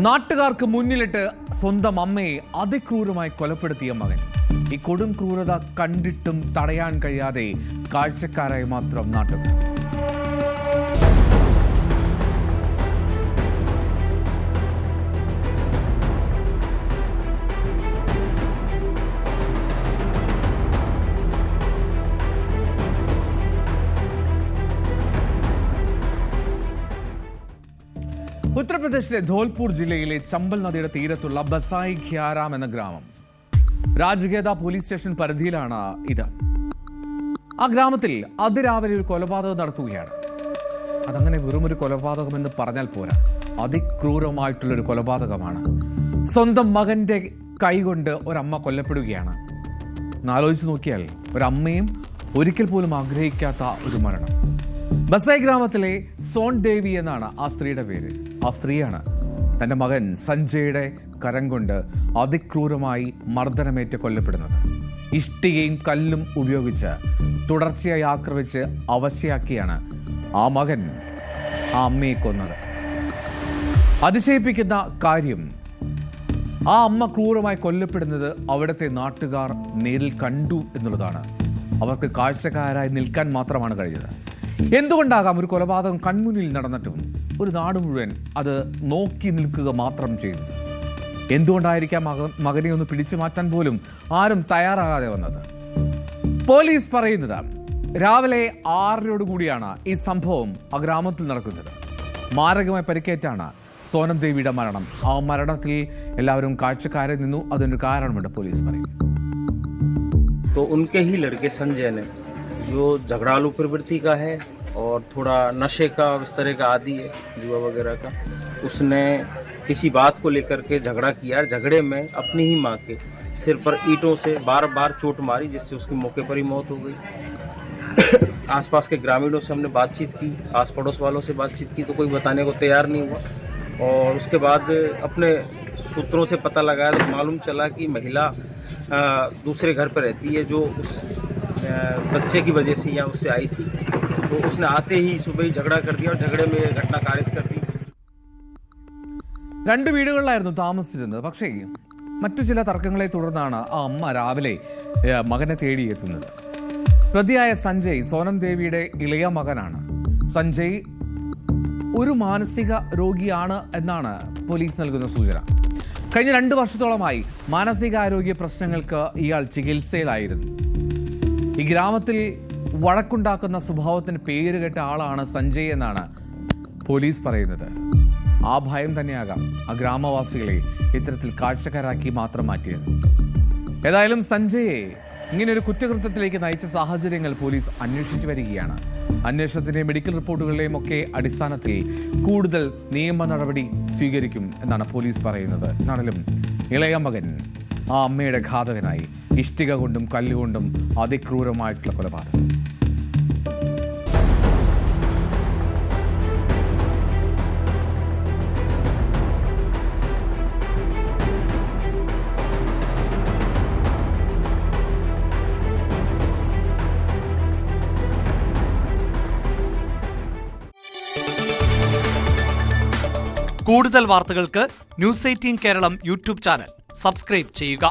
നാട്ടുകാർക്ക് മുന്നിലിട്ട് സ്വന്തം അമ്മയെ അതിക്രൂരമായി കൊലപ്പെടുത്തിയ മകൻ. ഈ കൊടും ക്രൂരത കണ്ടിട്ടും തടയാൻ കഴിയാതെ കാഴ്ചക്കാരായി മാത്രം നാട്ടുകാർ. ഉത്തർപ്രദേശിലെ ധോൽപൂർ ജില്ലയിലെ ചമ്പൽ നദിയുടെ തീരത്തുള്ള ബസായി ഖ്യാരാം എന്ന ഗ്രാമം രാജഗേദ പോലീസ് സ്റ്റേഷൻ പരിധിയിലാണ് ഇത്. ആ ഗ്രാമത്തിൽ അതിരാവിലെ ഒരു കൊലപാതകം നടക്കുകയാണ്. അതങ്ങനെ വെറുമൊരു കൊലപാതകമെന്ന് പറഞ്ഞാൽ പോരാ, അതിക്രൂരമായിട്ടുള്ളൊരു കൊലപാതകമാണ്. സ്വന്തം മകന്റെ കൈകൊണ്ട് ഒരമ്മ കൊല്ലപ്പെടുകയാണ്. എന്നാലോചിച്ച് നോക്കിയാൽ ഒരമ്മയും ഒരിക്കൽ പോലും ആഗ്രഹിക്കാത്ത ഒരു മരണം. ബസായി ഗ്രാമത്തിലെ സോൺ ദേവി എന്നാണ് ആ സ്ത്രീയുടെ പേര്. ആ സ്ത്രീയാണ് തൻ്റെ മകൻ സഞ്ജയുടെ കരം കൊണ്ട് അതിക്രൂരമായി മർദ്ദനമേറ്റ് കൊല്ലപ്പെടുന്നത്. ഇഷ്ടികയും കല്ലും ഉപയോഗിച്ച് തുടർച്ചയായി ആക്രമിച്ച് അവശയാക്കിയാണ് ആ മകൻ ആ അമ്മയെ കൊന്നത്. അതിശയിപ്പിക്കുന്ന കാര്യം, ആ അമ്മ ക്രൂരമായി കൊല്ലപ്പെടുന്നത് അവിടുത്തെ നാട്ടുകാർ നേരിൽ കണ്ടു എന്നുള്ളതാണ്. അവർക്ക് കാഴ്ചക്കാരായി നിൽക്കാൻ മാത്രമാണ് കഴിഞ്ഞത്. എന്തുകൊണ്ടാകാം ഒരു കൊലപാതകം കൺമുന്നിൽ നടന്നിട്ടും ഒരു നാട് മുഴുവൻ അത് നോക്കി നിൽക്കുക മാത്രം ചെയ്തത്? എന്തുകൊണ്ടായിരിക്കാം മകനെ ഒന്ന് പിടിച്ചു മാറ്റാൻ പോലും ആരും തയ്യാറാകാതെ വന്നത്? പോലീസ് പറയുന്നത് രാവിലെ 6:00 ഈ സംഭവം ആ ഗ്രാമത്തിൽ നടക്കുന്നത്. മാരകമായി പരിക്കേറ്റാണ് സോനം ദേവിയുടെ മരണം. ആ മരണത്തിൽ എല്ലാവരും കാഴ്ചക്കാരെ നിന്നു. അതിനൊരു കാരണമുണ്ട്, പോലീസ് പറയും. तो उनके ही लड़के संजय ने, जो झगड़ालू प्रवृत्ति का है और थोड़ा नशे का इस तरह का आदी है, जुआ वगैरह का, उसने किसी बात को लेकर के झगड़ा किया। झगड़े में अपनी ही माँ के सिर पर ईंटों से बार बार चोट मारी, जिससे उसकी मौके पर ही मौत हो गई। आसपास के ग्रामीणों से हमने बातचीत की, आस पड़ोस वालों से बातचीत की, तो कोई बताने को तैयार नहीं हुआ। और उसके बाद अपने सूत्रों से पता लगाया तो मालूम चला कि महिला दूसरे घर पर रहती है, जो उस बच्चे की वजह से यहाँ उससे आई थी। तो उसने आते ही सुबह ही झगड़ा कर दिया और झगड़े में घटना कारित कर दी. 2 വീടുകളിലായിരുന്നു താമസിച്ചിരുന്നത്. പക്ഷേ മറ്റു ചില തർക്കങ്ങളെ തുടർന്നാണ് ആ അമ്മ രാവിലെ മകനെ തേടിയെത്തുന്നത്. പ്രതിയായ സഞ്ജയ് സോനം ദേവിയുടെ ഇളയ മകനാണ്. സഞ്ജയ് ഒരു മാനസിക രോഗിയാണ് എന്നാണ് പോലീസ് നൽകുന്ന സൂചന. കഴിഞ്ഞ 2 വർഷത്തോളമായി മാനസികാരോഗ്യ പ്രശ്നങ്ങൾക്ക് ഇയാൾ ചികിത്സയിലായിരുന്നു. ഈ ഗ്രാമത്തിൽ വഴക്കുണ്ടാക്കുന്ന സ്വഭാവത്തിന് പേരുകെട്ട ആളാണ് സഞ്ജയ് എന്നാണ് പോലീസ് പറയുന്നത്. ആ ഭയം തന്നെയാകാം ആ ഗ്രാമവാസികളെ ഇത്തരത്തിൽ കാഴ്ചക്കാരാക്കി മാത്രം മാറ്റിയത്. ഏതായാലും സഞ്ജയെ ഇങ്ങനെയൊരു കുറ്റകൃത്യത്തിലേക്ക് നയിച്ച സാഹചര്യങ്ങൾ പോലീസ് അന്വേഷിച്ചു വരികയാണ്. അന്വേഷണത്തിൻ്റെയും മെഡിക്കൽ റിപ്പോർട്ടുകളുടെയും ഒക്കെ അടിസ്ഥാനത്തിൽ കൂടുതൽ നിയമ നടപടി സ്വീകരിക്കും എന്നാണ് പോലീസ് പറയുന്നത്. എന്നാണെങ്കിലും ഇളയ മകൻ ആ അമ്മയുടെ ഘാതകനായി ഇഷ്ടിക കൊണ്ടും കല്ലുകൊണ്ടും അതിക്രൂരമായിട്ടുള്ള കൊലപാതകം. കൂടുതൽ വാർത്തകൾക്ക് news 18 Keralam YouTube channel subscribe ചെയ്യുക.